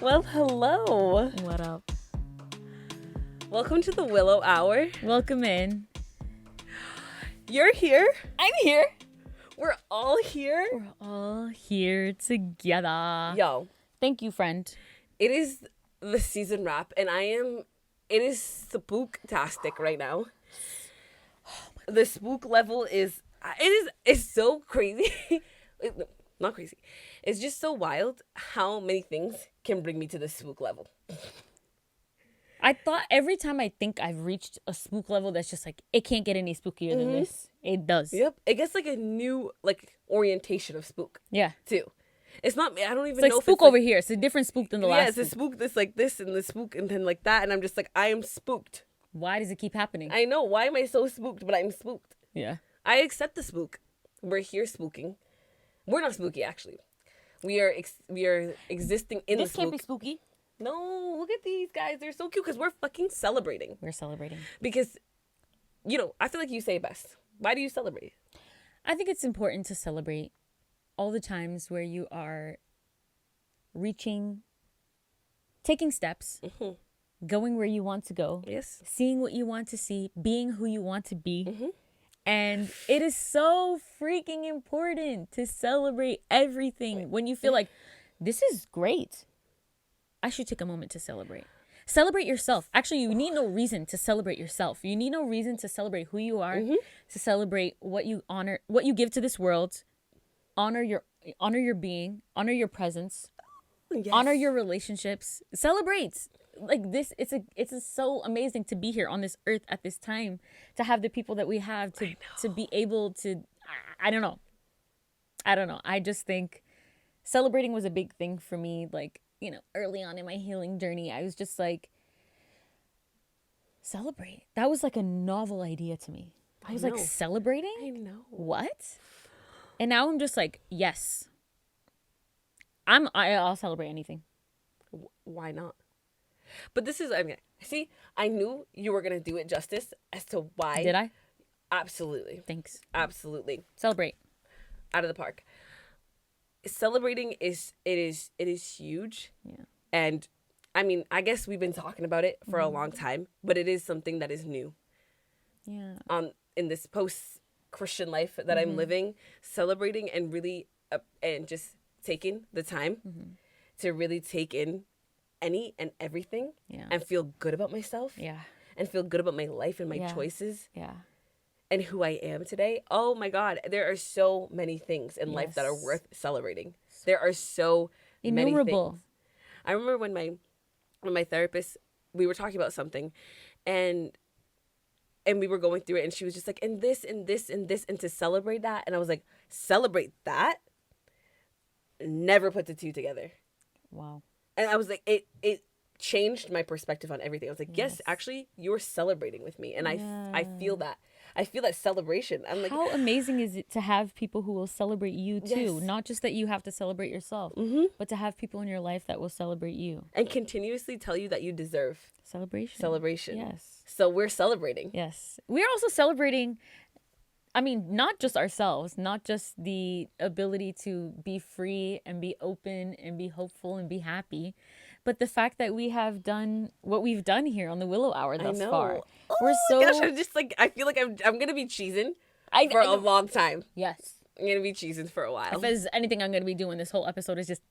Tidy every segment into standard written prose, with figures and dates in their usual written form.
Well, hello. What up? Welcome to the Willow Hour. Welcome in. You're here. I'm here. We're all here. We're all here together. Yo, Thank you, friend. it is the season wrap, and it is spooktastic right now. The spook level it's so crazy. Not crazy. It's just so wild how many things can bring me to the spook level. I thought every time I think I've reached a spook level that's just like, it can't get any spookier than this. It does. Yep. It gets like a new orientation of spook Yeah. too. It's not, I don't even It's like know spook if over here. It's a different spook than the yeah, last it's a spook this like this and the spook and then like that, and I'm just like, I am spooked. Why does it keep happening? I know, why am I so spooked, but I'm spooked. Yeah. I accept the spook. We're here spooking. We're not spooky actually. We are existing in This the spook. can't be spooky. No, look at these guys. They're so cute because we're fucking celebrating. We're celebrating. Because, I feel like you say it best. Why do you celebrate? I think it's important to celebrate all the times where you are taking steps, going where you want to go, Yes. seeing what you want to see, being who you want to be. And it is so freaking important to celebrate everything. When you feel like, this is great, I should take a moment to celebrate. Celebrate yourself. Actually, you need no reason to celebrate yourself. You need no reason to celebrate who you are, to celebrate what you honor, what you give to this world. Honor your being, honor your presence, Yes. honor your relationships. Celebrate. Like this, it's so amazing to be here on this earth at this time, to have the people that we have, to be able to, I don't know. I just think celebrating was a big thing for me. Like, early on in my healing journey, I was just like, celebrate. That was like a novel idea to me. I was like, celebrating? I know. What? And now I'm just like, yes. I'll celebrate anything. Why not? But this is, see, I knew you were going to do it justice as to why. Did I? Absolutely. Thanks. Absolutely. Celebrate. Out of the park. Celebrating is huge. Yeah. And I guess we've been talking about it for a long time, but it is something that is new. Yeah. In this post-Christian life that I'm living, celebrating and really and just taking the time to really take in any and everything and feel good about myself. Yeah. And feel good about my life and my choices. Yeah. And who I am today. Oh my God. There are so many things in life that are worth celebrating. There are so Innumerable. many things. I remember when my therapist, we were talking about something and we were going through it and she was just like, and this and this and this, and to celebrate that. And I was like, celebrate that? Never put the two together. Wow. And I was like, it changed my perspective on everything. I was like, yes, actually, you're celebrating with me. And I feel that. I feel that celebration. I'm like, how amazing is it to have people who will celebrate you too? Yes. Not just that you have to celebrate yourself, but to have people in your life that will celebrate you. and continuously tell you that you deserve Celebration. Yes. So we're celebrating. Yes. We're also celebrating, not just ourselves, not just the ability to be free and be open and be hopeful and be happy, but the fact that we have done what we've done here on the Willow Hour thus far. Oh We're my so gosh, I feel like I'm gonna be cheesing for a long time. Yes. I'm gonna be cheesing for a while. If there's anything I'm going to be doing this whole episode is just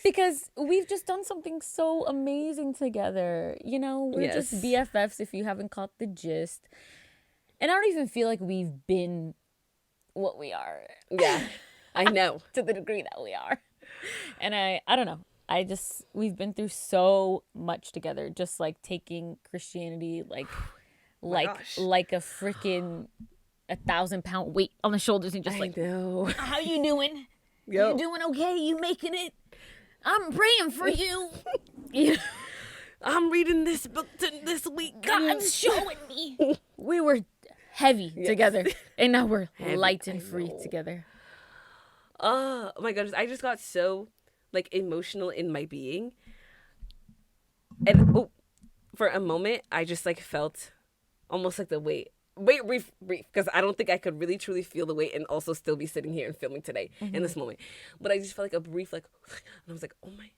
because we've just done something so amazing together. We're just BFFs if you haven't caught the gist. And I don't even feel like we've been what we are. Yeah, I know. To the degree that we are. And I don't know. We've been through so much together, just like taking Christianity like a freaking 1,000-pound weight on the shoulders and just I like, know. how you doing? Yo. You doing okay? You making it? I'm praying for you. I'm reading this book this week. God's showing me. We were heavy together, and now we're light and free together. Oh my goodness, I just got so emotional in my being, and for a moment I just felt almost like the weight brief, because I don't think I could really truly feel the weight and also still be sitting here and filming today in this moment. But I just felt like a brief and I was like, oh my,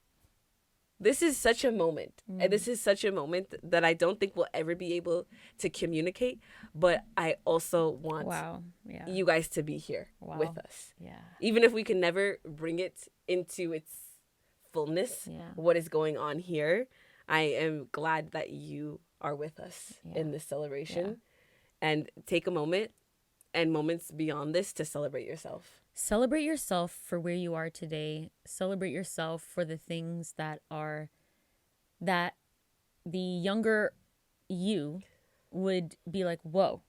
this is such a moment. And this is such a moment that I don't think we'll ever be able to communicate. But I also want you guys to be here with us. Yeah. Even if we can never bring it into its fullness, what is going on here, I am glad that you are with us in this celebration. And take a moment and moments beyond this to celebrate yourself. Celebrate yourself for where you are today. Celebrate yourself for the things that the younger you would be like, whoa.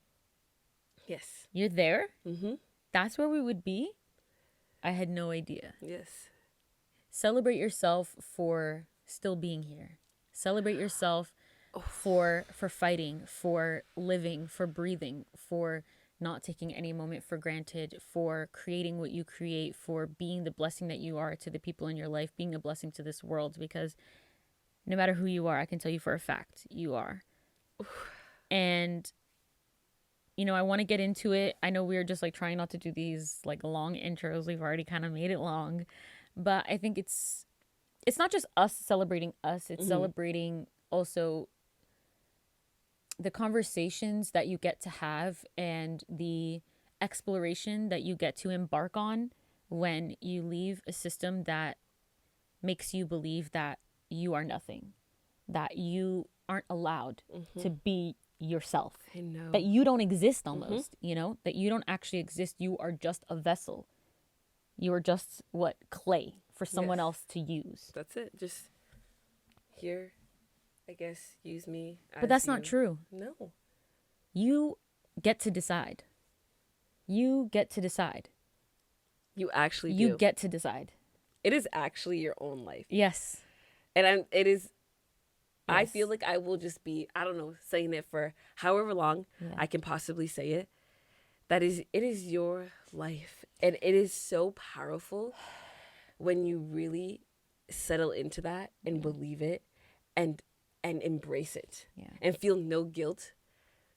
Yes. You're there? Mm-hmm. That's where we would be? I had no idea. Yes. Celebrate yourself for still being here. Celebrate yourself for fighting, for living, for breathing, for not taking any moment for granted, for creating what you create, for being the blessing that you are to the people in your life, being a blessing to this world, because no matter who you are, I can tell you for a fact, you are. And, you know, I want to get into it. I know we were just like trying not to do these like long intros. We've already kind of made it long, but I think it's not just us celebrating us. It's celebrating also the conversations that you get to have and the exploration that you get to embark on when you leave a system that makes you believe that you are nothing, that you aren't allowed to be yourself. I know. That you don't exist almost, you know, that you don't actually exist. You are just a vessel. You are just clay for someone else to use. That's it. Just here, I guess, use me. But that's not true. No. You get to decide. You get to decide. You actually do. You get to decide. It is actually your own life. Yes. And it is. Yes. I feel like I will just be, I don't know, saying it for however long I can possibly say it. It is your life. And it is so powerful when you really settle into that and believe it and embrace it and feel no guilt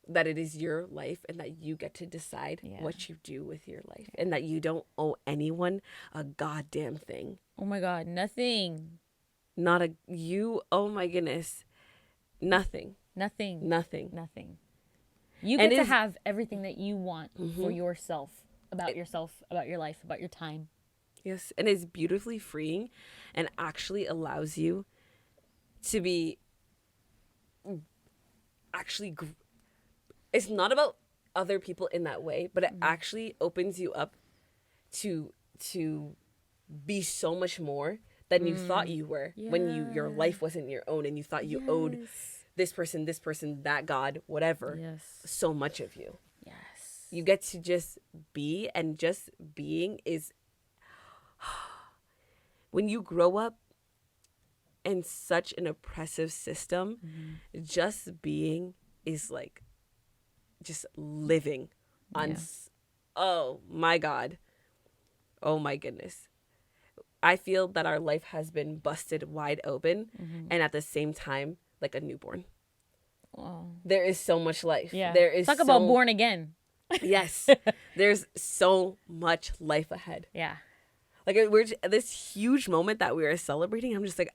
that it is your life and that you get to decide what you do with your life and that you don't owe anyone a goddamn thing. Oh my God, nothing. Oh my goodness. Nothing. You get to have everything that you want for yourself, about your life, about your time. Yes, and it's beautifully freeing and actually allows you to be it's not about other people in that way, but it actually opens you up to be so much more than you thought you were when your life wasn't your own and you thought you owed this person, that God, whatever, so much of you. Yes. You get to just be, and just being is when you grow up in such an oppressive system, just being is like just living on oh my God. Oh my goodness. I feel that our life has been busted wide open and at the same time like a newborn. Wow. There is so much life. Yeah. There is Talk about born again. Yes. There's so much life ahead. Yeah. Like this huge moment that we are celebrating, I'm just like,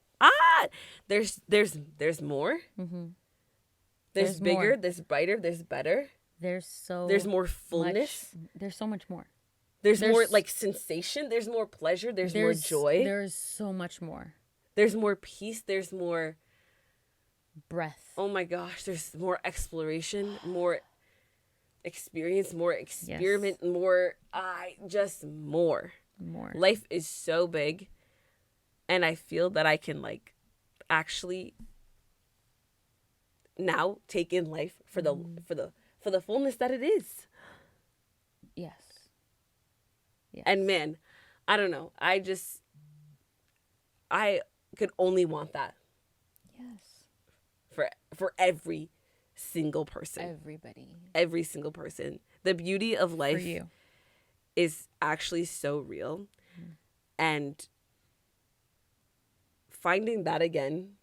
there's more. There's bigger, more. there's brighter, there's better. There's more fullness. There's so much more. There's more like sensation. There's more pleasure. There's more joy. There's so much more. There's more peace. There's more breath. Oh my gosh. There's more exploration, more experience, more experiment, more. More. Life is so big, and I feel that I can like actually now take in life for the fullness that it is. Yes. And man, I don't know. I could only want that. Yes. For every single person. Everybody. Every single person. The beauty of life for you is actually so real. And finding that again.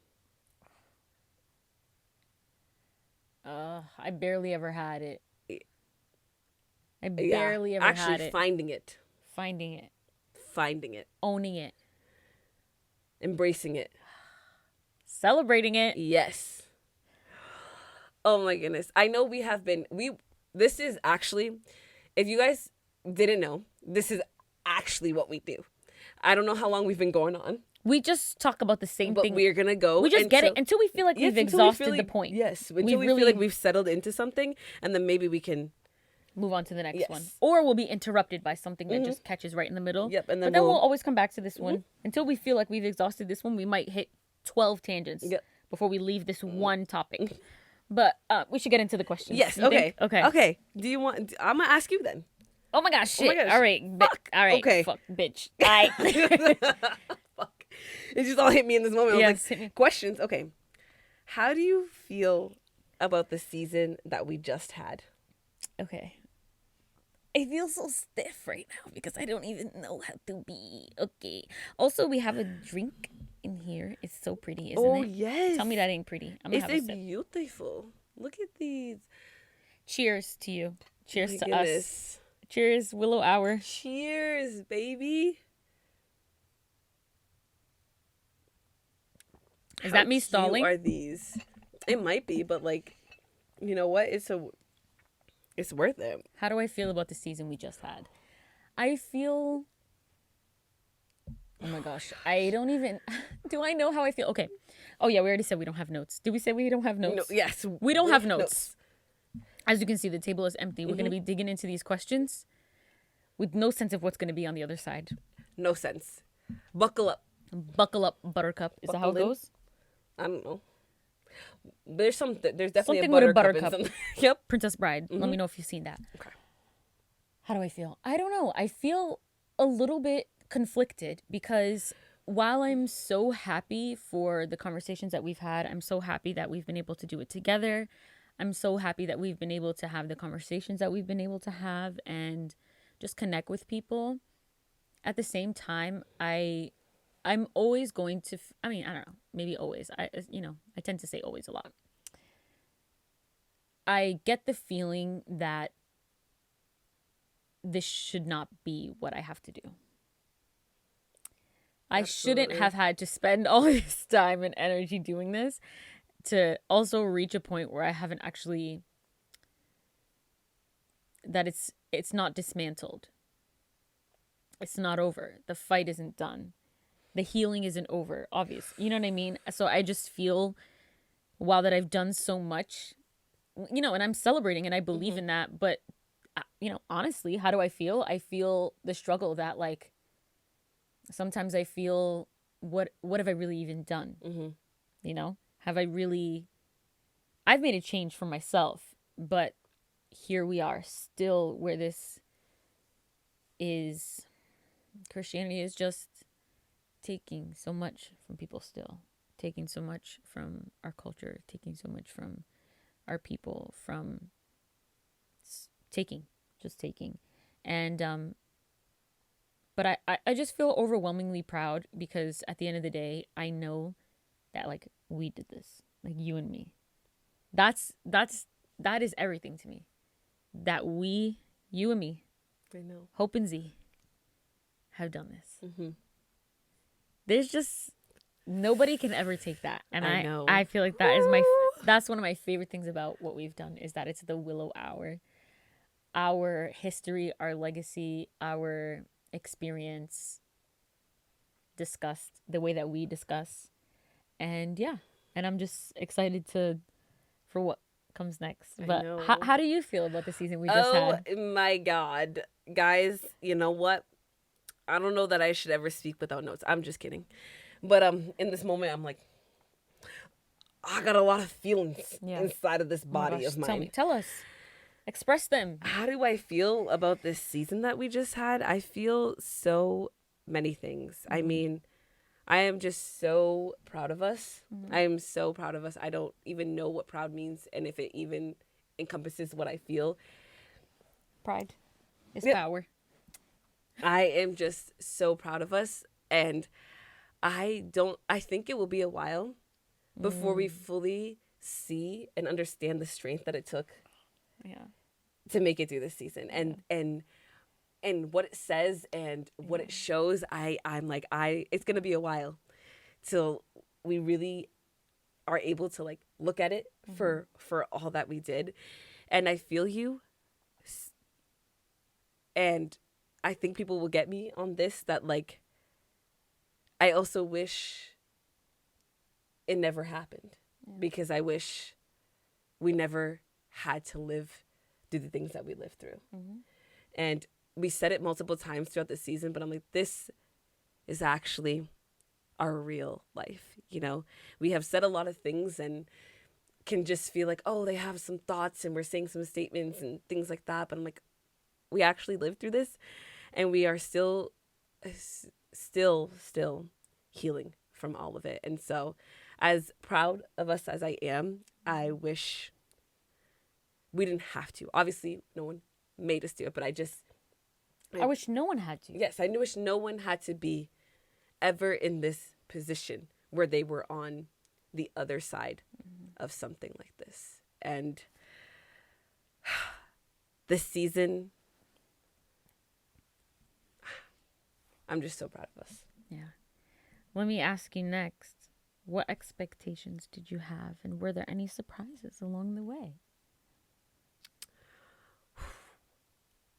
I barely ever had it. I barely ever had it. Finding it. Finding it. Finding it. Owning it. Embracing it. celebrating it. Yes. Oh my goodness. I know this is actually, if you guys didn't know, this is actually what we do. I don't know how long we've been going on. We just talk about the same but thing. We're going to go. We just get it until we feel like we've exhausted the point. Yes. Until we feel like we've settled into something, and then maybe we can move on to the next one. Or we'll be interrupted by something that just catches right in the middle. Yep. And then we'll always come back to this one. Until we feel like we've exhausted this one, we might hit 12 tangents before we leave this one topic. But we should get into the questions. Yes. Okay. Okay. Do you want... I'm going to ask you then. Oh my gosh, shit. Oh my gosh. All right. Fuck. All right. Okay. Fuck, bitch. All right. Fuck. It just all hit me in this moment. Yes. I was like, questions. Okay. How do you feel about the season that we just had? Okay. I feel so stiff right now because I don't even know how to be. Okay. Also, we have a drink in here. It's so pretty, isn't it? Oh, yes. Tell me that ain't pretty. I'm gonna have a sip. Beautiful. Look at these. Cheers to you. Cheers to goodness. us. Cheers, Willow Hour. Cheers, baby. Is that me stalling? How cute are these? It might be, but like, you know what? It's worth it. How do I feel about the season we just had? I feel... Oh my gosh. I don't even... Do I know how I feel? Okay. Oh yeah, we already said we don't have notes. Did we say we don't have notes? No, yes. We don't have notes. As you can see, the table is empty. We're going to be digging into these questions with no sense of what's going to be on the other side. No sense. Buckle up. Buckle up, Buttercup. Is that how it goes? I don't know. There's definitely something a with buttercup. Yep. Princess Bride. Let me know if you've seen that. Okay. How do I feel? I don't know. I feel a little bit conflicted because while I'm so happy for the conversations that we've had, I'm so happy that we've been able to do it together. I'm so happy that we've been able to have the conversations that we've been able to have and just connect with people. At the same time, I'm always going to, I don't know, maybe always. I tend to say always a lot. I get the feeling that this should not be what I have to do. I shouldn't have had to spend all this time and energy doing this to also reach a point where I haven't actually, that it's not dismantled. It's not over. The fight isn't done. The healing isn't over, obviously. You know what I mean? So I just feel, while that I've done so much, and I'm celebrating and I believe in that. But, honestly, how do I feel? I feel the struggle that, like, sometimes I feel, what have I really even done? Have I really, I've made a change for myself, but here we are still where this is, Christianity is just taking so much from people still, taking so much from our culture, taking so much from our people, just taking. And, but I just feel overwhelmingly proud because at the end of the day, I know that, like, we did this, like, you and me. That is everything to me. That you and me, I know, Hope and Z, have done this. There's just nobody can ever take that, and I know. I feel like that's one of my favorite things about what we've done is that it's the Willow Hour, our history, our legacy, our experience discussed the way that we discuss, and I'm just excited for what comes next. But how do you feel about the season we just had? Oh my God, guys, you know what? I don't know that I should ever speak without notes. I'm just kidding. But in this moment, I'm like, I got a lot of feelings inside of this body of mine. Tell us. Express them. How do I feel about this season that we just had? I feel so many things. I mean, I am just so proud of us. I am so proud of us. I don't even know what proud means and if it even encompasses what I feel. Pride is power. I am just so proud of us, and I think it will be a while before we fully see and understand the strength that it took to make it through this season. And what it says and what it shows, I'm like, it's going to be a while till we really are able to like look at it for all that we did. And I feel you. And I think people will get me on this, that like I also wish it never happened, because I wish we never had to live through the things that we lived through. And we said it multiple times throughout the season, but I'm like, this is actually our real life. You know, we have said a lot of things and can just feel like, oh, they have some thoughts and we're saying some statements and things like that. But I'm like, we actually lived through this, and we are still healing from all of it. And so, as proud of us as I am, I wish we didn't have to. Obviously, no one made us do it, but I wish no one had to. Yes, I wish no one had to be ever in this position where they were on the other side of something like this. And this season, I'm just so proud of us. Yeah. Let me ask you next. What expectations did you have, and were there any surprises along the way?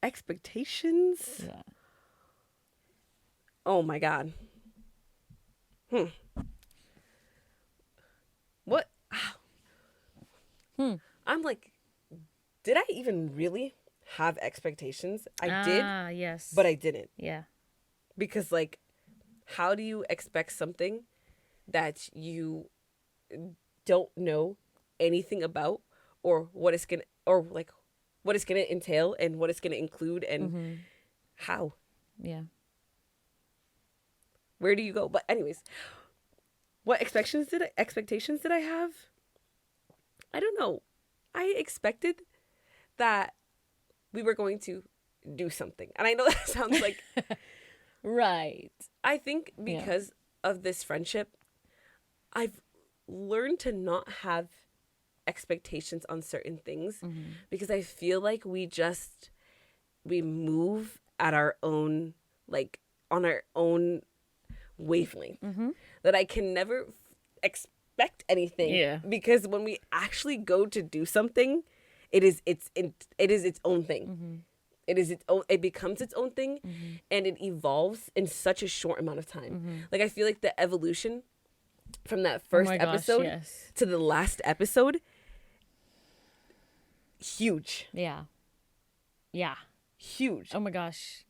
Expectations? Yeah. Oh my God. What? I'm like, did I even really have expectations? I did. Yes. But I didn't. Yeah. Because like, how do you expect something that you don't know anything about, or what it's gonna, or like what it's gonna entail and what it's gonna include, and how? Yeah. Where do you go? But anyways, what expectations did I have? I don't know. I expected that we were going to do something. And I know that sounds like right. I think because of this friendship, I've learned to not have expectations on certain things, because I feel like we move at our own, like on our own wavelength, that I can never expect anything, because when we actually go to do something, it is its own thing. It becomes its own thing, and it evolves in such a short amount of time. Like I feel like the evolution from that first episode to the last episode, huge. Yeah. Huge. Oh my gosh.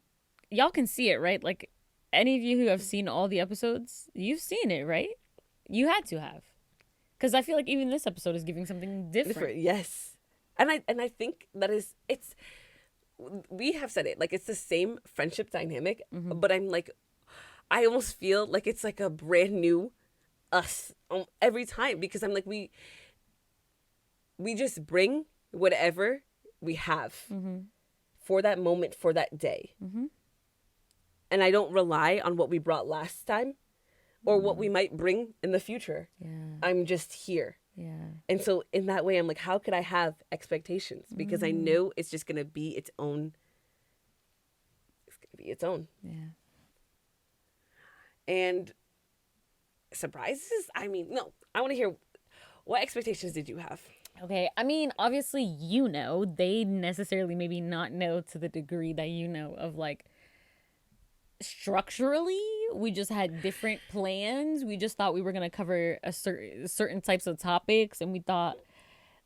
Y'all can see it, right? Like, any of you who have seen all the episodes, you've seen it, right? You had to have. Because I feel like even this episode is giving something different. Yes. And I think we have said it, like it's the same friendship dynamic, but I'm like, I almost feel like it's like a brand new us every time, because I'm like, we just bring whatever we have for that moment, for that day. And I don't rely on what we brought last time or what we might bring in the future. I'm just here. And so in that way, I'm like, how could I have expectations? Because I know it's just going to be its own. It's going to be its own. And surprises? I mean, no. I want to hear, what expectations did you have? Okay, I mean, obviously, they necessarily maybe not know to the degree that of like, structurally, we just had different plans. We just thought we were going to cover certain types of topics, and we thought,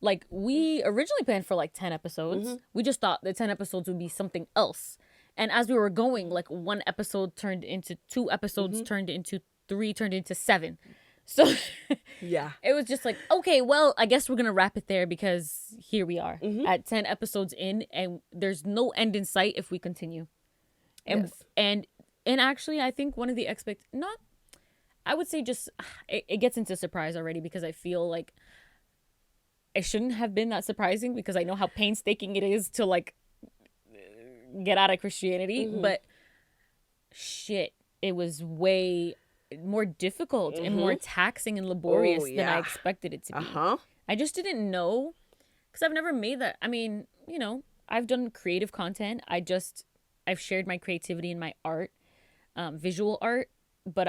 like, we originally planned for like 10 episodes. We just thought the 10 episodes would be something else. And as we were going, like, one episode turned into 2 episodes, turned into 3, turned into 7. So it was just like, okay, well, I guess we're going to wrap it there, because here we are at 10 episodes in, and there's no end in sight if we continue. And actually, I think one of the I would say just, it gets into surprise already, because I feel like it shouldn't have been that surprising, because I know how painstaking it is to like get out of Christianity, but shit, it was way more difficult and more taxing and laborious than I expected it to be. I just didn't know, because I've never made that. I mean, I've done creative content. I've shared my creativity in my art, visual art, but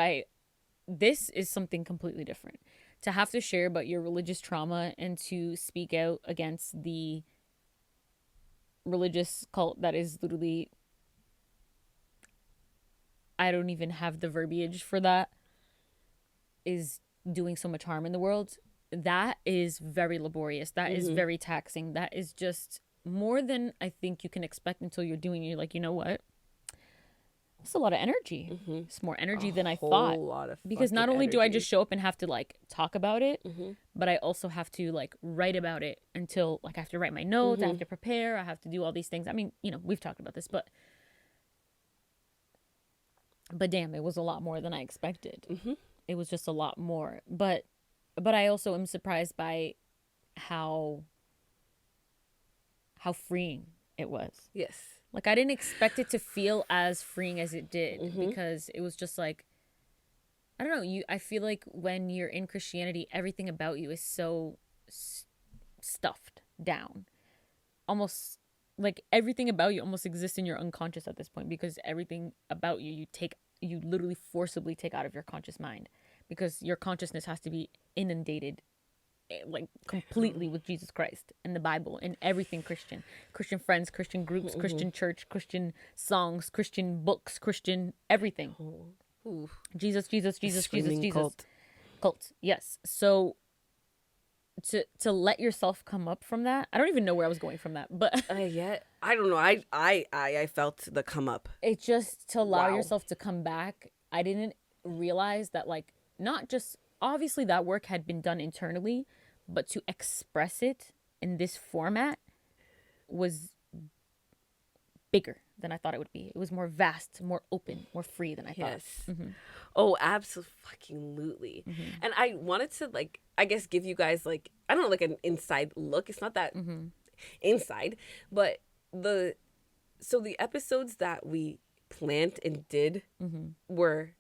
this is something completely different. to have to share about your religious trauma and to speak out against the religious cult that is literally, I don't even have the verbiage for that, is doing so much harm in the world. That is very laborious. That is very taxing. That is just more than I think you can expect until you're doing it. You're like, you know what? It's a lot of energy. It's more energy than I thought. Because not only do I just show up and have to like talk about it, but I also have to like write about it until like I have to write my notes, I have to prepare, I have to do all these things. I mean, you know, we've talked about this, but damn, it was a lot more than I expected. It was just a lot more. But I also am surprised by how freeing it was. Yes. Like, I didn't expect it to feel as freeing as it did because it was just like, I don't know, I feel like when you're in Christianity, everything about you is so stuffed down. Almost like everything about you almost exists in your unconscious at this point, because everything about you you literally forcibly take out of your conscious mind, because your consciousness has to be inundated like completely with Jesus Christ and the Bible and everything Christian friends, Christian groups, Christian church, Christian songs, Christian books, Christian everything. Jesus, cult. Yes. So to let yourself come up from that, I don't even know where I was going from that, but yeah, I don't know. I felt the come up. It's just to allow yourself to come back. I didn't realize that, like, not just obviously that work had been done internally, but to express it in this format was bigger than I thought it would be. It was more vast, more open, more free than I thought. Oh, absolutely. And I wanted to, like, I guess give you guys, like, I don't know, like an inside look. It's not that inside, but the episodes that we planned and did were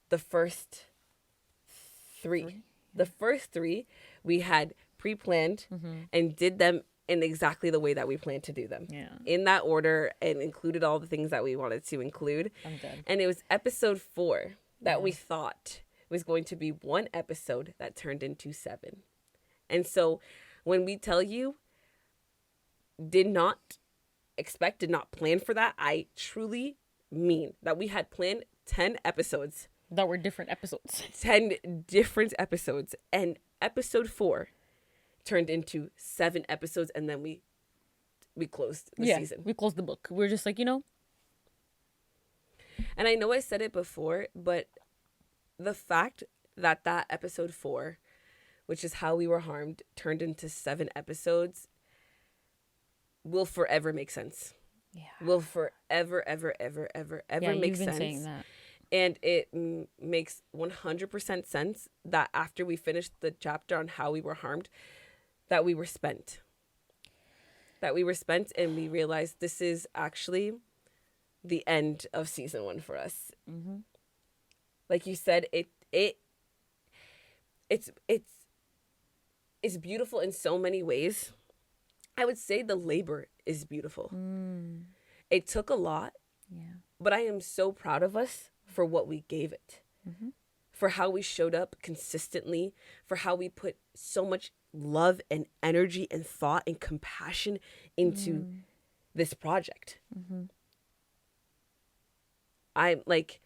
the first three. The first three we had pre-planned and did them in exactly the way that we planned to do them. Yeah. In that order, and included all the things that we wanted to include. I'm good. And it was episode 4 that we thought was going to be one episode that turned into 7. And so when we tell you did not expect, did not plan for that, I truly mean that we had planned 10 episodes. That were different episodes. 10 different episodes. And episode 4 turned into 7 episodes, and then we closed the season. We closed the book. We're just like, you know. And I know I said it before, but the fact that episode 4, which is how we were harmed, turned into 7 episodes will forever make sense. Yeah. Will forever, ever, ever, ever, ever make sense. Saying that. And it makes 100% sense that after we finished the chapter on how we were harmed, that we were spent. And we realized this is actually the end of season 1 for us. Like you said, it's beautiful in so many ways. I would say the labor is beautiful. It took a lot, but I am so proud of us for what we gave it, for how we showed up consistently, for how we put so much love and energy and thought and compassion into this project. I'm like,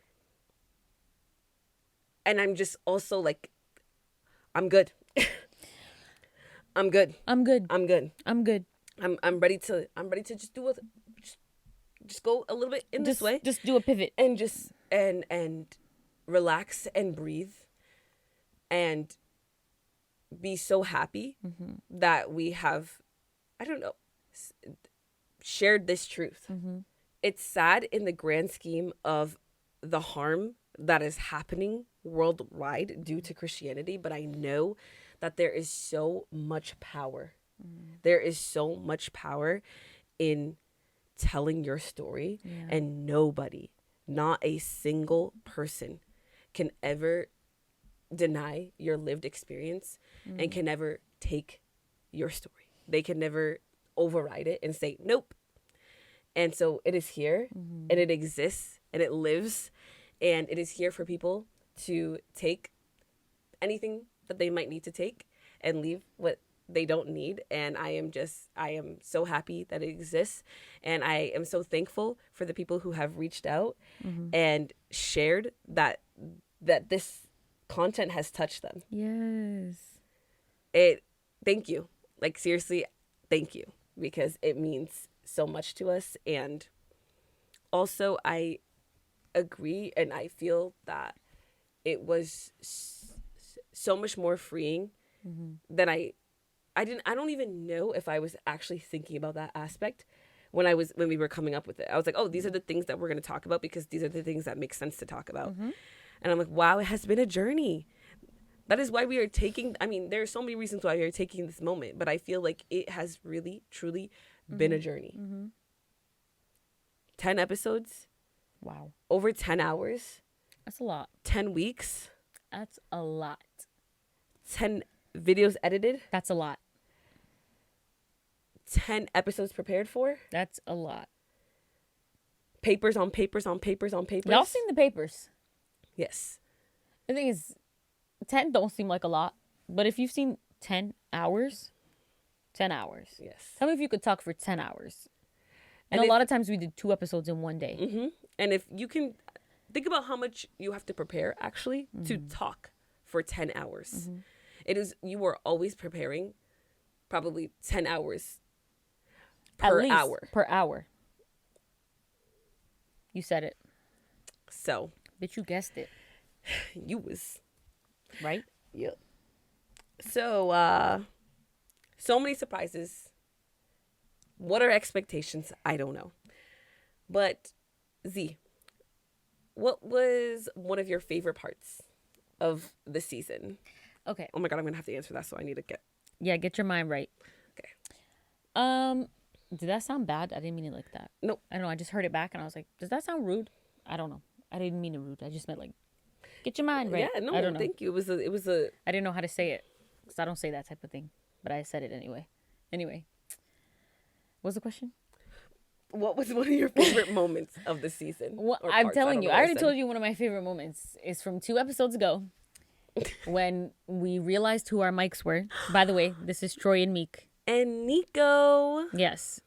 and I'm just also like, I'm good. I'm good. I'm ready to just do just go a little bit in this way. Just do a pivot and just and relax and breathe and be so happy that we have, I don't know, shared this truth. It's sad in the grand scheme of the harm that is happening worldwide due to Christianity, but I know that there is so much power. There is so much power in telling your story, and nobody, not a single person, can ever deny your lived experience and can never take your story. They can never override it and say nope. And so it is here, and it exists, and it lives, and it is here for people to take anything that they might need to take and leave what they don't need. And I am so happy that it exists. And I am so thankful for the people who have reached out and shared that this content has touched them. Yes. Thank you. Like, seriously, thank you, because it means so much to us. And also, I agree, and I feel that it was so much more freeing than I don't even know if I was actually thinking about that aspect when we were coming up with it. I was like, oh, these are the things that we're going to talk about because these are the things that make sense to talk about. And I'm like, wow, it has been a journey. That is why we are taking, I mean, there are so many reasons why we are taking this moment, but I feel like it has really, truly been a journey. 10 episodes. Wow. Over 10 hours. That's a lot. 10 weeks. That's a lot. 10 videos edited. That's a lot. 10 episodes prepared for. That's a lot. Papers on papers on papers on papers. Y'all seen the papers? Yes. The thing is, 10 don't seem like a lot, but if you've seen 10 hours, 10 hours. Yes. Tell me if you could talk for 10 hours. And a lot of times we did 2 episodes in one day. And if you can think about how much you have to prepare actually to talk for 10 hours. You are always preparing probably 10 hours per hour. Per hour. You said it. So. Bitch, you guessed it. You was. Right? Yep. So, so many surprises. What are expectations? I don't know. But, Z, what was one of your favorite parts of the season? Okay. Oh my God, I'm going to have to answer that, so I need to get... Yeah, get your mind right. Okay. Did that sound bad? I didn't mean it like that. Nope. I don't know. I just heard it back and I was like, does that sound rude? I don't know. I didn't mean it rude. I just meant like, get your mind right. Yeah, no, I don't know. thank you. It was a... I didn't know how to say it because I don't say that type of thing, but I said it anyway. Anyway, what's the question? What was one of your favorite moments of the season? Well, I'm telling you, I already told you one of my favorite moments is from 2 episodes ago when we realized who our mics were. By the way, this is Troy and Meek. And Nico. Yes.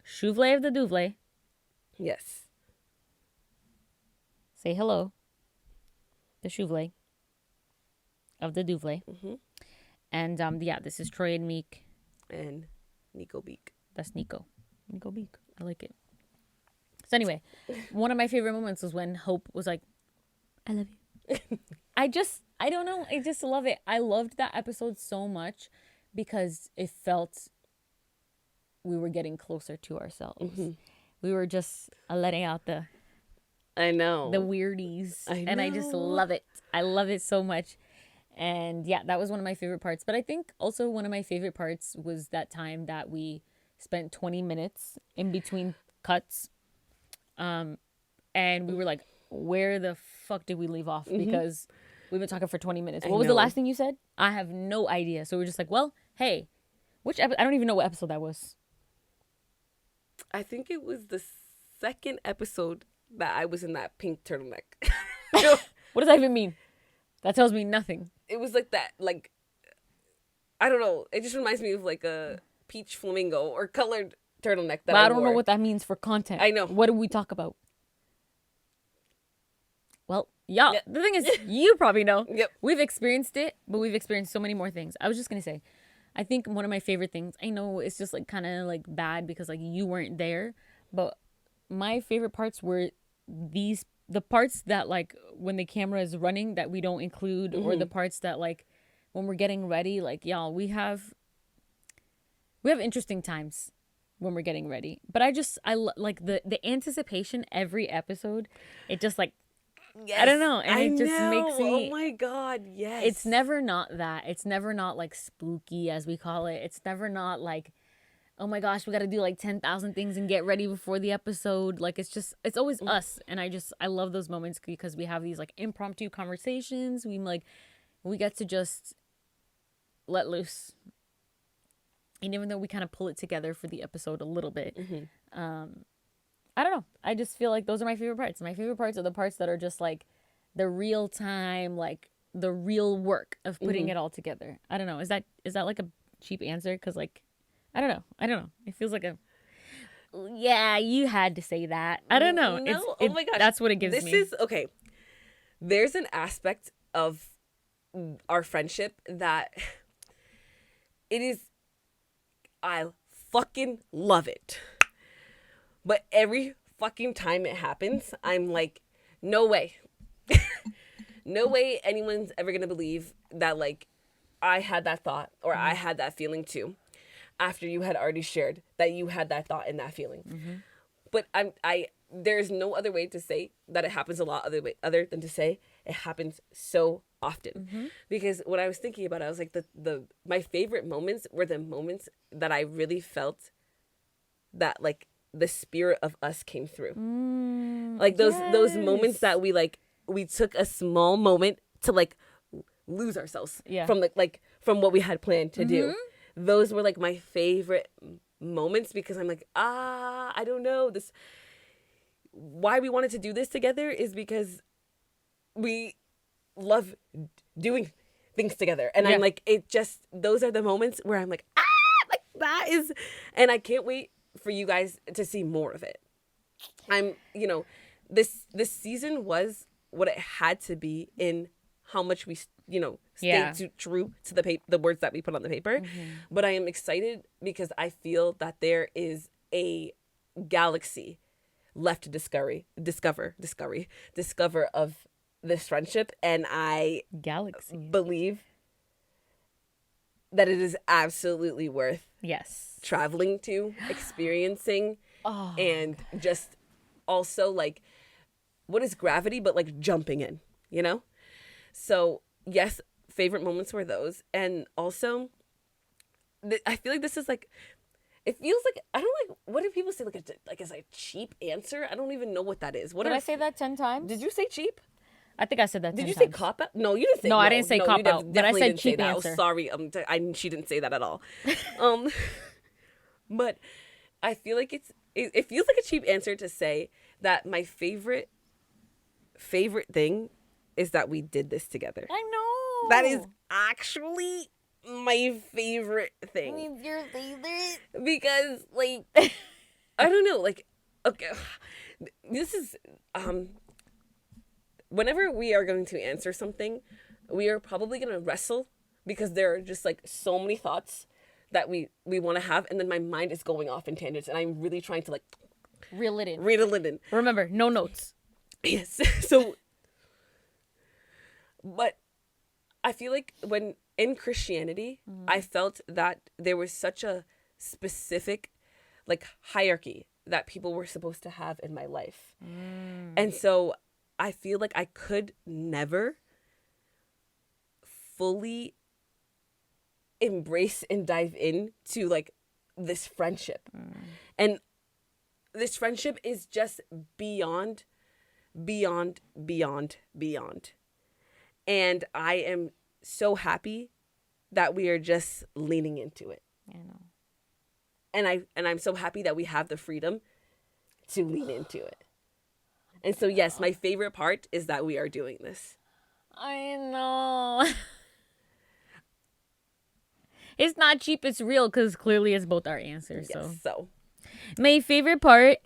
Chouvle of the Duvle. Yes. Say hello. The Chouvle of the Duvle. And yeah, this is Troy and Meek. And Nico Beak. That's Nico. Nico Beak. I like it. So anyway, one of my favorite moments was when Hope was like, I love you. I don't know. I just love it. I loved that episode so much because it felt we were getting closer to ourselves. We were just letting out the weirdies. And I just love it. I love it so much. And yeah, that was one of my favorite parts. But I think also one of my favorite parts was that time that we spent 20 minutes in between cuts. And we were like, where the fuck did we leave off? Because we've been talking for 20 minutes. What was the last thing you said? I have no idea. So we're just like, well, hey, I don't even know what episode that was. I think it was the second episode that I was in that pink turtleneck. What does that even mean? That tells me nothing. It was like that, like, I don't know. It just reminds me of like a peach flamingo or colored turtleneck that I don't know what that means for content. I know. What do we talk about? Well, yeah. The thing is, you probably know. Yep. We've experienced it, but we've experienced so many more things. I was just going to say, I think one of my favorite things, I know it's just like kind of like bad because like you weren't there, but my favorite parts were the parts that like when the camera is running that we don't include or the parts that like when we're getting ready, like y'all, we have interesting times when we're getting ready, but I like the anticipation every episode. It just like, I don't know. And it just makes me, oh my God. Yes. It's never not that. It's never not like spooky as we call it. It's never not like, oh my gosh, we got to do like 10,000 things and get ready before the episode. Like, it's always us. And I love those moments because we have these like impromptu conversations. We get to just let loose. And even though we kind of pull it together for the episode a little bit, I don't know. I just feel like those are my favorite parts. My favorite parts are the parts that are just like the real time, like the real work of putting it all together. I don't know. Is that like a cheap answer? Because like, I don't know. It feels like a, yeah, you had to say that. I don't know. No, oh my gosh. That's what it gives me. This is, okay. There's an aspect of our friendship that it is, I fucking love it. But every fucking time it happens, I'm like, no way. No way anyone's ever gonna believe that, like, I had that thought or I had that feeling too, after you had already shared that you had that thought and that feeling. But there's no other way to say that it happens a lot other than to say it happens so often. Because when I was thinking about it, I was like, my favorite moments were the moments that I really felt that, like, the spirit of us came through. Like those moments that we took a small moment to, like, lose ourselves from from what we had planned to do. Those were, like, my favorite moments, because I'm like, I don't know, why we wanted to do this together is because we love doing things together. And I'm like, those are the moments where I'm like, like, that is, and I can't wait for you guys to see more of it. This season was what it had to be in how much we, stayed true to the words that we put on the paper. But I am excited because I feel that there is a galaxy left to discover of this friendship. And I believe that it is absolutely worth traveling to, experiencing, and just also, like, what is gravity but, like, jumping in, So yes, favorite moments were those. And also I feel like this is, like, it feels like, I don't, like, what do people say, like is a cheap answer? I don't even know what that is. What did I say that 10 times? Did you say cheap? I think I said that 10 times. Did you say cop out? No, you didn't say no. I didn't say cop out, but I said cheap answer. Oh, sorry. She didn't say that at all. But I feel like it feels like a cheap answer to say that my favorite thing is that we did this together. I know. That is actually my favorite thing. It's your favorite? Because, like, I don't know, like, okay, this is, whenever we are going to answer something, we are probably going to wrestle, because there are just, like, so many thoughts that we want to have, and then my mind is going off in tangents, and I'm really trying to, like, reel it in. Remember, no notes. Yes. So, but I feel like when in Christianity, I felt that there was such a specific, like, hierarchy that people were supposed to have in my life. And so I feel like I could never fully embrace and dive into, like, this friendship. And this friendship is just beyond. And I am so happy that we are just leaning into it. I know. And I'm so happy that we have the freedom to lean into it. And so, yes, my favorite part is that we are doing this. I know. It's not cheap, it's real, because clearly it's both our answers. Yes, so. My favorite part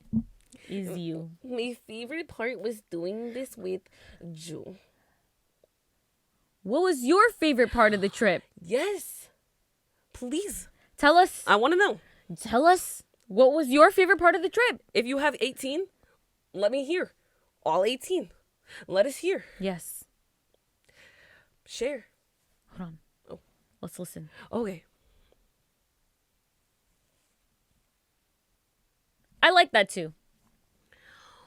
is you. My favorite part was doing this with Ju. What was your favorite part of the trip? Yes. Please. Tell us. I want to know. Tell us, what was your favorite part of the trip? If you have 18, let me hear. All 18. Let us hear. Yes. Share. Hold on. Oh. Let's listen. Okay. I like that too.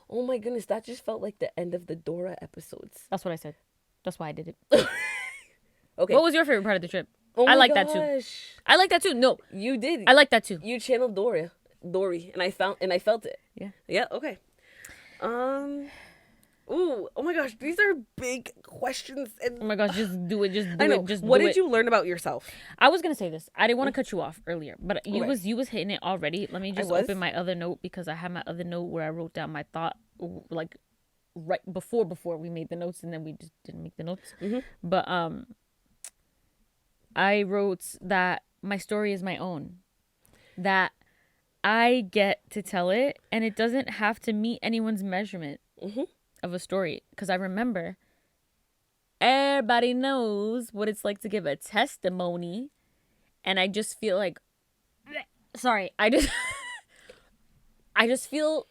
Oh my goodness, that just felt like the end of the Dora episodes. That's what I said. That's why I did it. Okay. What was your favorite part of the trip? Oh my I like gosh. that too. I like that too. No. You did. I like that too. You channeled Dory, and I felt it. Yeah. Yeah, okay. Ooh, oh my gosh, these are big questions. And oh my gosh, just do it. Just do I know. it. Just what do did it. you learn about yourself? I was gonna say this. I didn't want to cut you off earlier, but you Okay. was hitting it already. Let me just open my other note, because I have my other note where I wrote down my thought, like right before we made the notes, and then we just didn't make the notes. But I wrote that my story is my own, that I get to tell it, and it doesn't have to meet anyone's measurement of a story. Because I remember everybody knows what it's like to give a testimony, and I just feel like, sorry, I just feel,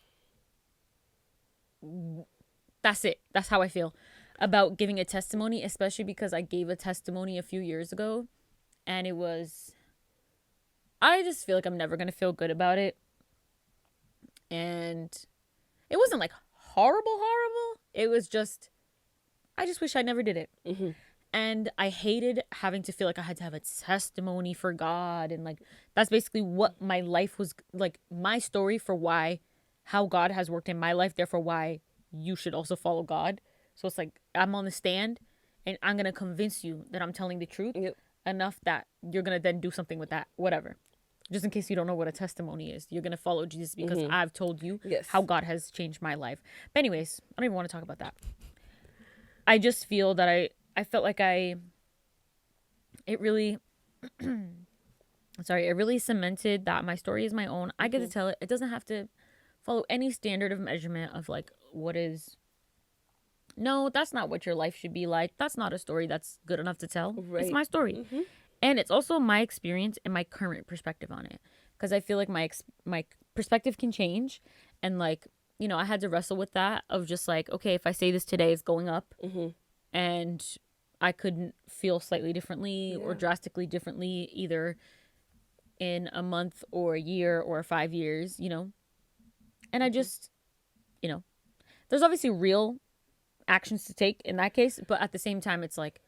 that's it. That's how I feel about giving a testimony, especially because I gave a testimony a few years ago, and I just feel like I'm never going to feel good about it. And it wasn't like horrible. It was just, I just wish I never did it. And I hated having to feel like I had to have a testimony for God. And like, that's basically what my life was like, my story for how God has worked in my life. Therefore, why you should also follow God. So it's like, I'm on the stand and I'm going to convince you that I'm telling the truth enough that you're going to then do something with that, whatever. Just in case you don't know what a testimony is. You're going to follow Jesus because I've told you how God has changed my life. But anyways, I don't even want to talk about that. I just feel that I felt like it really cemented that my story is my own. I get to tell it. It doesn't have to follow any standard of measurement of like no, that's not what your life should be like. That's not a story that's good enough to tell. Right. It's my story. And it's also my experience and my current perspective on it. Because I feel like my perspective can change. And like, you know, I had to wrestle with that of just like, okay, if I say this today, it's going up. And I could feel slightly differently or drastically differently either in a month or a year or 5 years, you know. And I just, you know, there's obviously real actions to take in that case. But at the same time, it's like,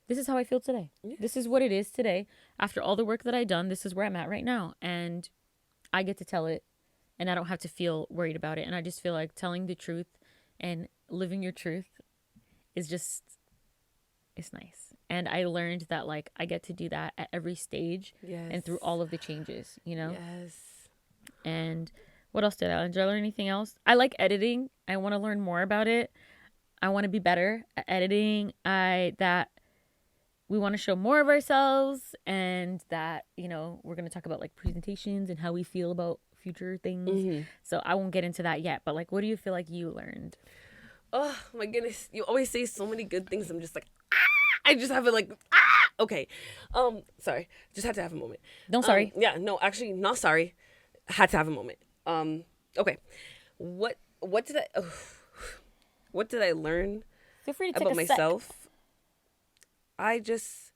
this is how I feel today. This is what it is today. After all the work that I've done, this is where I'm at right now. And I get to tell it and I don't have to feel worried about it. And I just feel like telling the truth and living your truth is just, it's nice. And I learned that like I get to do that at every stage and through all of the changes, you know? And what else did I learn? Did I learn anything else? I like editing. I want to learn more about it. I want to be better at editing. We want to show more of ourselves, and that, you know, we're going to talk about like presentations and how we feel about future things. So I won't get into that yet, but like, what do you feel like you learned? Oh my goodness. You always say so many good things. I'm just like, I just have it like, okay. Sorry. Just had to have a moment. Don't sorry. Yeah, no, actually not sorry. Had to have a moment. Okay. What did I learn Feel free to take about a myself? Sec. I just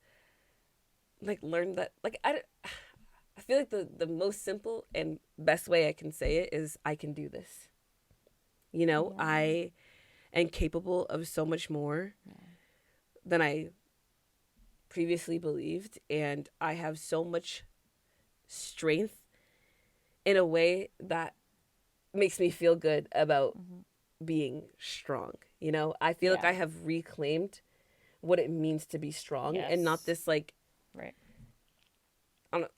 like learned that like I feel like the most simple and best way I can say it is I can do this. You know, I am capable of so much more than I previously believed, and I have so much strength in a way that makes me feel good about being strong. You know, I feel like I have reclaimed what it means to be strong and not this like I don't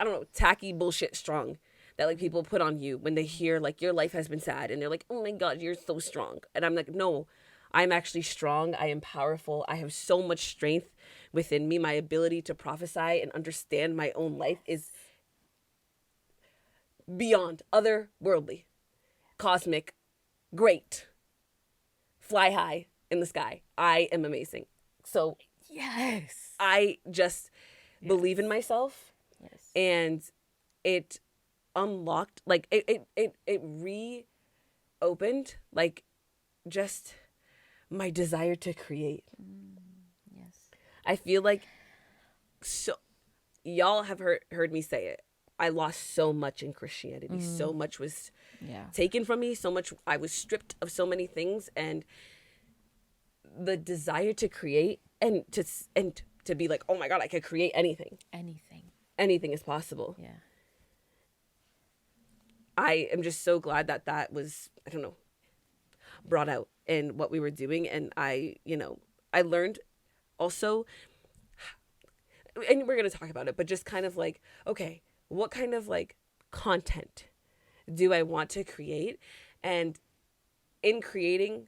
know, tacky bullshit strong that like people put on you when they hear like your life has been sad and they're like, oh my God, you're so strong. And I'm like, no, I'm actually strong. I am powerful. I have so much strength within me. My ability to prophesy and understand my own life is beyond otherworldly, cosmic, great, fly high in the sky. I am amazing. So yes, I just believe in myself, and it unlocked, like it reopened like just my desire to create. I feel like, so y'all have heard me say it, I lost so much in Christianity. So much was taken from me. So much, I was stripped of so many things, and the desire to create and to be like, oh my God, I could create anything. Anything is possible. Yeah. I am just so glad that was, I don't know, brought out in what we were doing. And I learned also, and we're going to talk about it, but just kind of like, okay, what kind of like content do I want to create? And in creating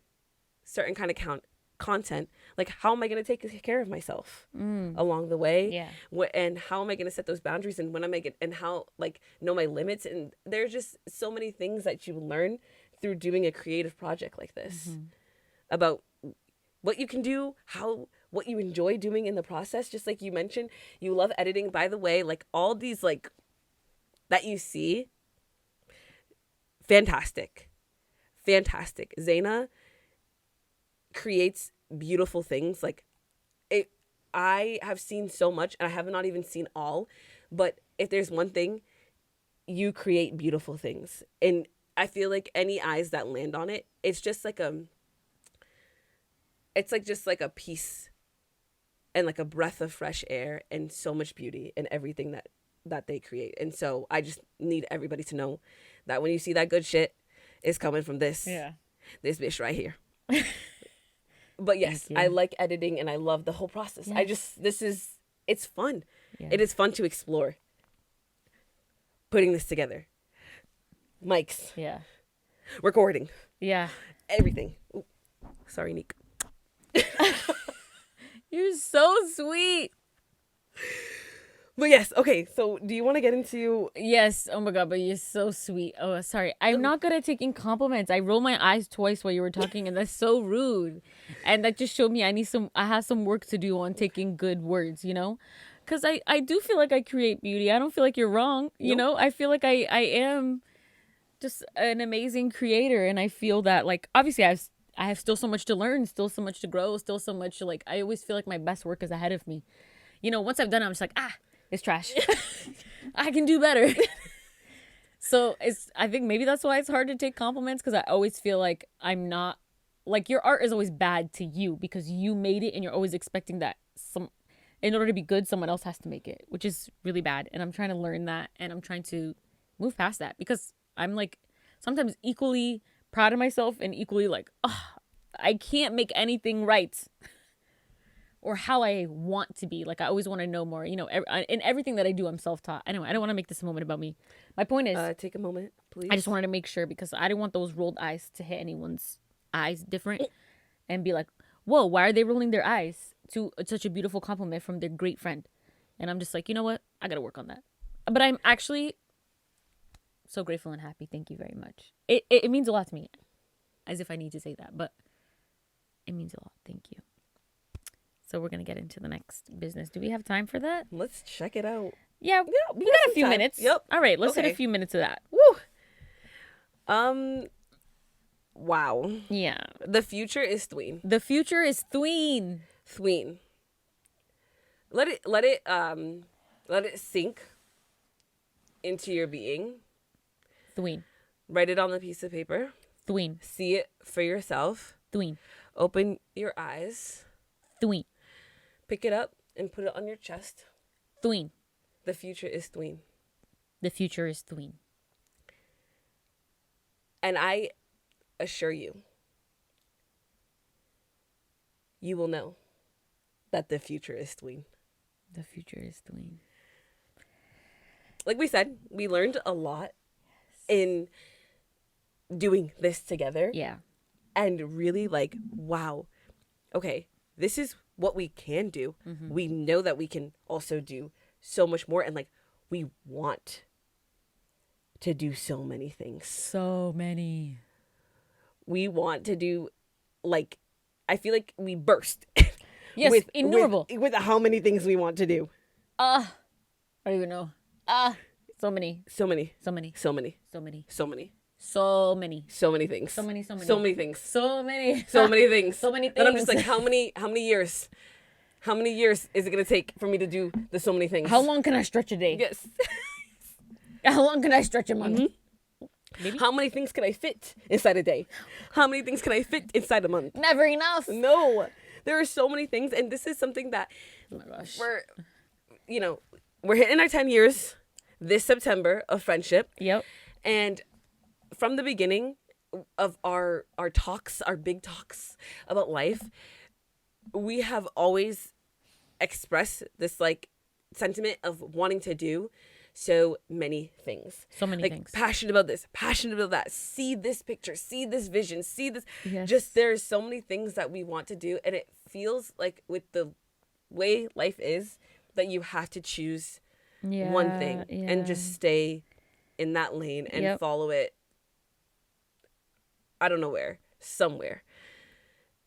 certain kind of content, like how am I going to take care of myself along the way? Yeah. And how am I going to set those boundaries, and when am I going and how, like, know my limits? And there's just so many things that you learn through doing a creative project like this about what you can do, what you enjoy doing in the process. Just like you mentioned, you love editing. By the way, like all these like that you see, fantastic. Zena creates beautiful things. Like I have seen so much, and I have not even seen all, but if there's one thing, you create beautiful things. And I feel like any eyes that land on it, it's just like just like a piece and like a breath of fresh air and so much beauty in everything that they create. And so I just need everybody to know that when you see that good shit, it's coming from this bitch right here. But yes, I like editing and I love the whole process. Yes. It's fun. Yeah. It is fun to explore putting this together. Mics. Yeah. Recording. Yeah. Everything. Ooh. Sorry, Nick. You're so sweet. But yes, okay, so do you want to get into... Yes, oh my God, but you're so sweet. Oh, sorry. I'm not good at taking compliments. I rolled my eyes twice while you were talking, and that's so rude. And that just showed me I have some work to do on taking good words, you know? Because I do feel like I create beauty. I don't feel like you're wrong, you know? I feel like I am just an amazing creator, and I feel that, like, obviously I have still so much to learn, still so much to grow, still so much, like, I always feel like my best work is ahead of me. You know, once I've done it, I'm just like, it's trash. I can do better. So I think maybe that's why it's hard to take compliments, because I always feel like I'm not, like, your art is always bad to you because you made it, and you're always expecting that in order to be good, someone else has to make it, which is really bad. And I'm trying to learn that, and I'm trying to move past that, because I'm like sometimes equally proud of myself and equally like, I can't make anything right. Or how I want to be. Like, I always want to know more. You know, in everything that I do, I'm self-taught. Anyway, I don't want to make this a moment about me. My point is... take a moment, please. I just wanted to make sure, because I didn't want those rolled eyes to hit anyone's eyes different and be like, whoa, why are they rolling their eyes to such a beautiful compliment from their great friend? And I'm just like, you know what? I got to work on that. But I'm actually so grateful and happy. Thank you very much. It means a lot to me. As if I need to say that, but it means a lot. Thank you. So we're going to get into the next business. Do we have time for that? Let's check it out. Yeah, we got a few minutes. Yep. All right, let's hit a few minutes of that. Woo. Wow. Yeah. The future is tween. The future is tween. Tween. Let it sink into your being. Tween. Write it on the piece of paper. Tween. See it for yourself. Tween. Open your eyes. Tween. Pick it up and put it on your chest. Tween. The future is tween. The future is tween. And I assure you, you will know that the future is tween. The future is tween. Like we said, we learned a lot in doing this together. Yeah. And really like, wow, okay, this is what we can do. Mm-hmm. We know that we can also do so much more. And like, we want to do so many things. So many. We want to do, like, I feel like we burst. Yes, innumerable. With how many things we want to do. I don't even know. So many. So many. So many. So many. So many. So many. So many. So many things. So many. So many. So many things. So many. So many things. So many things. And I'm just like, how many years? How many years is it going to take for me to do the so many things? How long can I stretch a day? Yes. How long can I stretch a month? Mm-hmm. Maybe? How many things can I fit inside a day? How many things can I fit inside a month? Never enough. No. There are so many things. And this is something that oh my gosh. We're hitting our 10 years this September of friendship. Yep. And from the beginning of our talks, our big talks about life, we have always expressed this like sentiment of wanting to do so many things. So many like, things. Passionate about this, passionate about that. See this picture, see this vision, see this. Yes. Just there's so many things that we want to do. And it feels like with the way life is that you have to choose one thing and just stay in that lane and follow it. I don't know where, somewhere.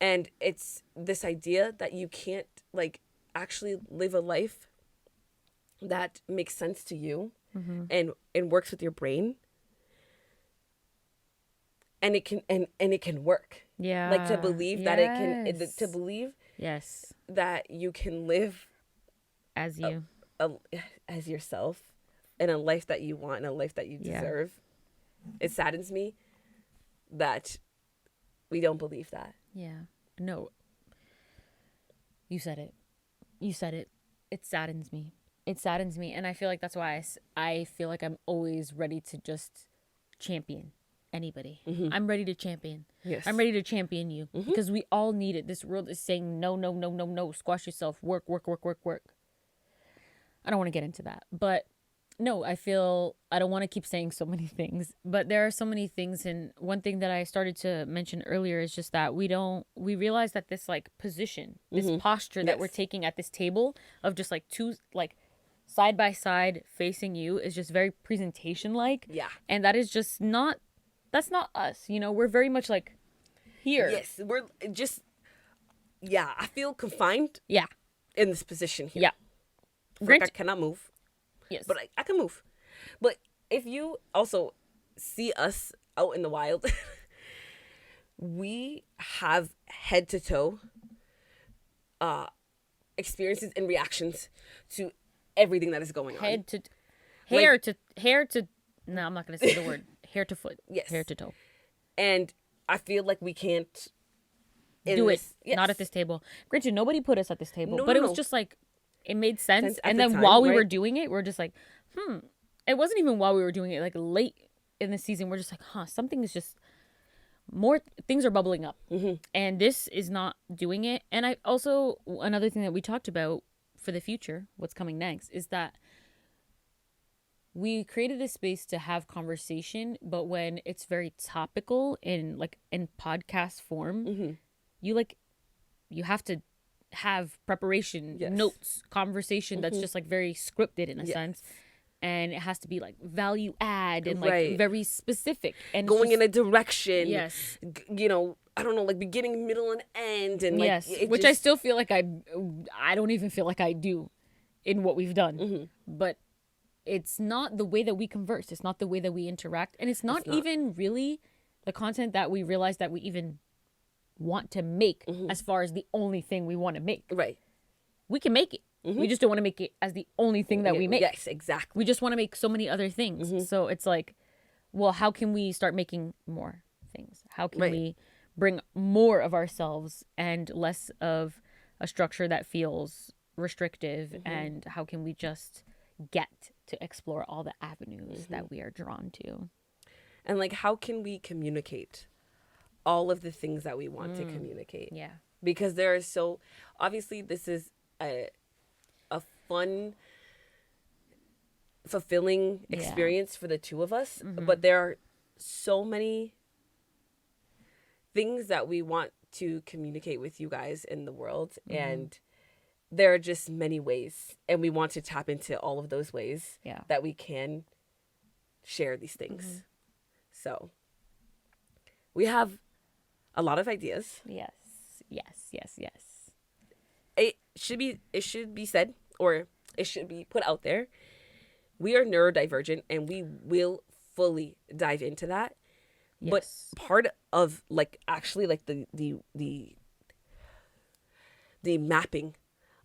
And it's this idea that you can't like actually live a life that makes sense to you and works with your brain. And it can work. Yeah. Like to believe that it can, to believe that you can live as you, as yourself in a life that you want and a life that you deserve. It saddens me that we don't believe that. Yeah. No. You said it. It saddens me. And I feel like that's why I feel like I'm always ready to just champion anybody. I'm ready to champion. Yes. I'm ready to champion you because we all need it. This world is saying no, no, no, no, no. Squash yourself. Work. I don't want to get into that. But no, I don't want to keep saying so many things, but there are so many things. And one thing that I started to mention earlier is just that we realize that this like position, this posture that we're taking at this table of just like two, like side by side facing you is just very presentation like. Yeah. And that is just that's not us. You know, we're very much like here. Yes. We're just, I feel confined. Yeah. In this position here. Yeah. Like I cannot move. Yes. But I can move. But if you also see us out in the wild, we have head to toe experiences and reactions to everything that is going on. Hair to no, I'm not going to say the word. Hair to foot. Yes. Hair to toe. And I feel like we can't do it. Not at this table. Granted, nobody put us at this table, but it was just like, it made sense. And then while we were doing it, we're just like, It wasn't even while we were doing it, like late in the season, we're just like, something is just more things are bubbling up. And this is not doing it. And I also, another thing that we talked about for the future, what's coming next, is that we created a space to have conversation, but when it's very topical in podcast form, you have to have preparation, notes, conversation that's just like very scripted in a sense. And it has to be like value add and like very specific and going in a direction. Yes. You know, I don't know, like beginning, middle, and end. And like, which I still feel like I don't even feel like I do in what we've done. But it's not the way that we converse. It's not the way that we interact. And it's not even really the content that we realize that we even want to make as far as the only thing we want to make. Right. We can make it. We just don't want to make it as the only thing that we make. Yes, exactly. We just want to make so many other things. So it's like, well, how can we start making more things? How can we bring more of ourselves and less of a structure that feels restrictive? And how can we just get to explore all the avenues that we are drawn to? And like, how can we communicate all of the things that we want to communicate? Yeah. Because there are so, obviously this is a fun, fulfilling experience for the two of us, but there are so many things that we want to communicate with you guys in the world, and there are just many ways, and we want to tap into all of those ways that we can share these things. So we have a lot of ideas. Yes. It should be said, or it should be put out there, we are neurodivergent, and we will fully dive into that. Yes. But part of the mapping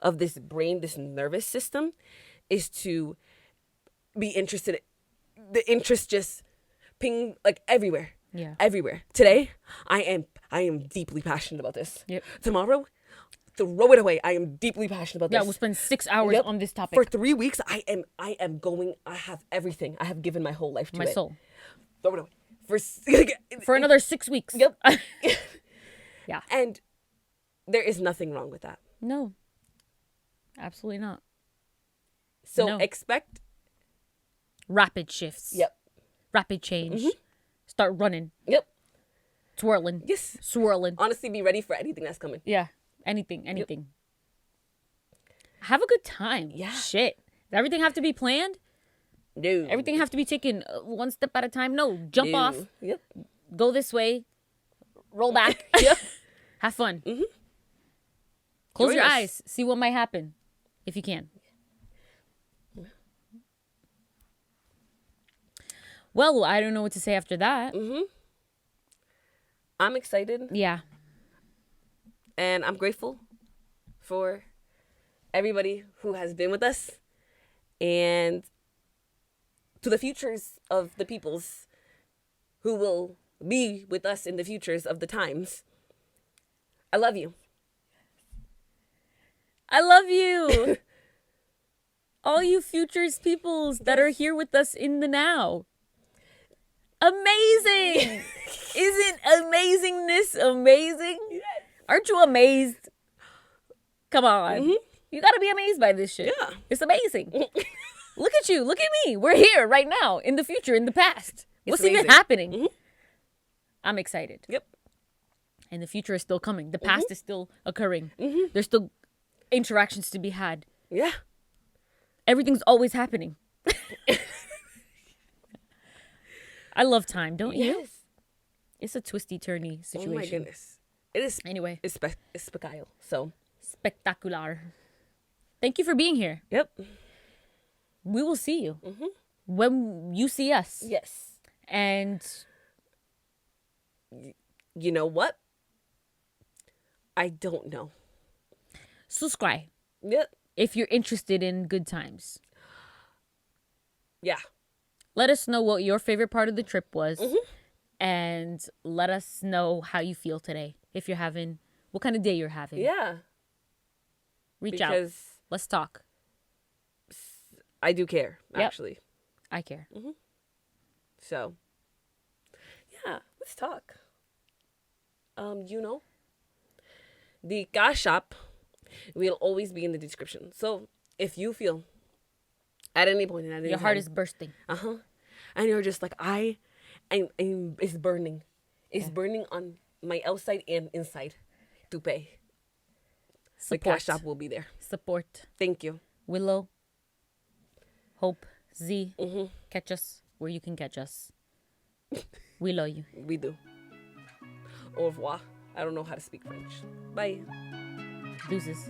of this brain, this nervous system, is to be interested. The interest just ping like everywhere. Yeah. Everywhere. Today, I am deeply passionate about this. Yep. Tomorrow, throw it away. I am deeply passionate about this. Yeah, we'll spend 6 hours on this topic. For 3 weeks, I am going. I have everything. I have given my whole life to my soul. Throw it away. For another 6 weeks. Yep. Yeah. And there is nothing wrong with that. No. Absolutely not. So expect rapid shifts. Yep. Rapid change. Start running. Yep. Twirling. Yes. Swirling. Honestly, be ready for anything that's coming. Yeah. Anything. Have a good time. Yeah. Shit. Does everything have to be planned? No. Everything have to be taken one step at a time? No. Jump off. Yep. Go this way. Roll back. Yep. Have fun. Close Join your us. eyes. See what might happen. If you can. Well, I don't know what to say after that. I'm excited Yeah. and I'm grateful for everybody who has been with us and to the futures of the peoples who will be with us in the futures of the times. I love you. I love you. All you futures peoples that are here with us in the now. Amazing. Isn't amazingness amazing? Yes. Aren't you amazed? Come on. You got to be amazed by this shit. Yeah. It's amazing. Look at you. Look at me. We're here right now, in the future, in the past. What's even amazing. happening? I'm excited. Yep. And the future is still coming. The past is still occurring. There's still interactions to be had. Yeah. Everything's always happening. I love time, don't you? Yes. It's a twisty, turny situation. Oh my goodness. It is. Anyway. It's spectacular. So. Spectacular. Thank you for being here. Yep. We will see you when you see us. Yes. And You know what? I don't know. subscribe Yep. if you're interested in good times. Yeah. Let us know what your favorite part of the trip was. And let us know how you feel today. If you're having, what kind of day you're having. Yeah. Reach out. Because Let's talk. I do care, Yep. actually. I care. So, yeah, let's talk. The Cash shop will always be in the description. So, if you feel at any point in Your heart is bursting. and you're just like, it's burning. It's burning on my outside and inside to pay. The Support. Cash shop will be there. Support. Thank you. Willow. Hope. Z. Catch us where you can catch us. We love you. We do. Au revoir. I don't know how to speak French. Bye. Deuces.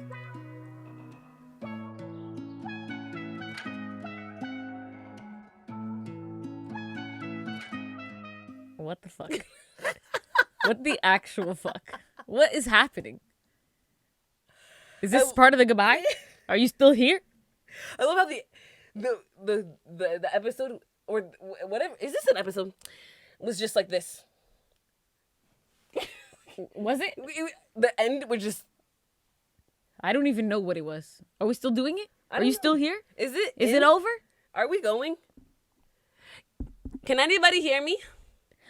What the fuck? What the actual fuck? What is happening? Is this part of the goodbye? Are you still here? I love how the episode or whatever, is this an episode, was just like this. Was it? The end was just. I don't even know what it was. Are we still doing it? Are you still here? Is it? Is it over? Are we going? Can anybody hear me?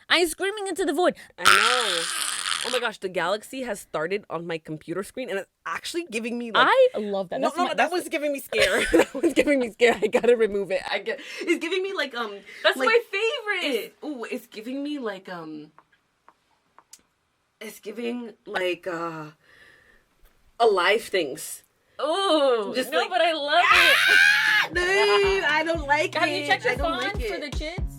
I'm screaming into the void. I know. Oh my gosh, the galaxy has started on my computer screen and it's actually giving me like. I love that. No, that was giving me scare. That was giving me scare. I gotta remove it. It's giving me like That's like, my favorite. It's giving me like It's giving like alive things. Oh, Just no, like- but I love it. Dude, I don't like Have it. you checked your I don't font like for it. the chits?